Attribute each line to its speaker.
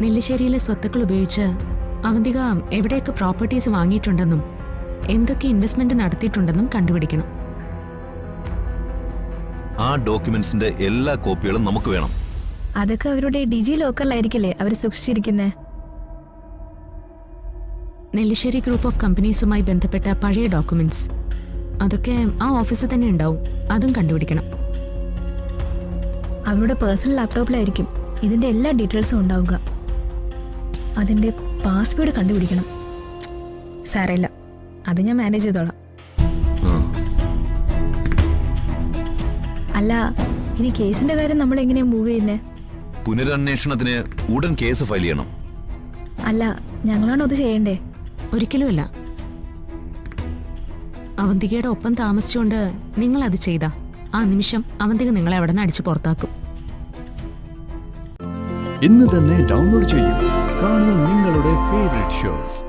Speaker 1: നെല്ലിശ്ശേരിയിലെ സ്വത്തുക്കൾ ഉപയോഗിച്ച് അവന്തിക എവിടെയൊക്കെ പ്രോപ്പർട്ടീസ് വാങ്ങിയിട്ടുണ്ടെന്നും എന്തൊക്കെ ഇൻവെസ്റ്റ്മെന്റ് നടത്തിയിട്ടുണ്ടെന്നും കണ്ടുപിടിക്കണം.
Speaker 2: ആ ഡോക്യുമെന്റ്സിന്റെ എല്ലാ കോപ്പികളും നമുക്ക് വേണം.
Speaker 3: അതൊക്കെ അവരുടെ ഡിജി ലോക്കറിലായിരിക്കില്ലേ അവർ സൂക്ഷിച്ചിരിക്കുന്നേ?
Speaker 1: നെല്ലിശ്ശേരി ഗ്രൂപ്പ് ഓഫ് കമ്പനീസുമായി ബന്ധപ്പെട്ട പഴയ ഡോക്യുമെന്റ്സ് അതൊക്കെ ആ ഓഫീസിൽ തന്നെ ഉണ്ടാവും. അതും കണ്ടുപിടിക്കണം.
Speaker 3: അവരുടെ പേഴ്സണൽ ലാപ്ടോപ്പിലായിരിക്കും ഇതിന്റെ എല്ലാ ഡീറ്റെയിൽസും ഉണ്ടാവുക. അതിന്റെ പാസ്വേഡ് കണ്ടുപിടിക്കണം. സാരമില്ല, അത് ഞാൻ മാനേജ് ചെയ്തോളാം. അല്ല, ഇനി കേസിന്റെ കാര്യം നമ്മൾ എങ്ങനെയാ മൂവ് ചെയ്യുന്നേ?
Speaker 2: പുനരന്വേഷണത്തിന് ഉടൻ കേസ് ഫയൽ ചെയ്യണം.
Speaker 3: അല്ല, ഞങ്ങളാണോ അത് ചെയ്യണ്ടേ?
Speaker 1: ഒരിക്കലുമല്ല. അവന്തികയുടെ ഒപ്പം താമസിച്ചുകൊണ്ട് നിങ്ങൾ അത് ചെയ്ത ആ നിമിഷം അവന്തിക നിങ്ങളെ അവിടെ നിന്ന് അടിച്ചു പുറത്താക്കും.
Speaker 4: ഇന്ന് തന്നെ ഡൗൺലോഡ് ചെയ്യൂ. കാണൂ നിങ്ങളുടെ ഫേവറേറ്റ് ഷോസ്.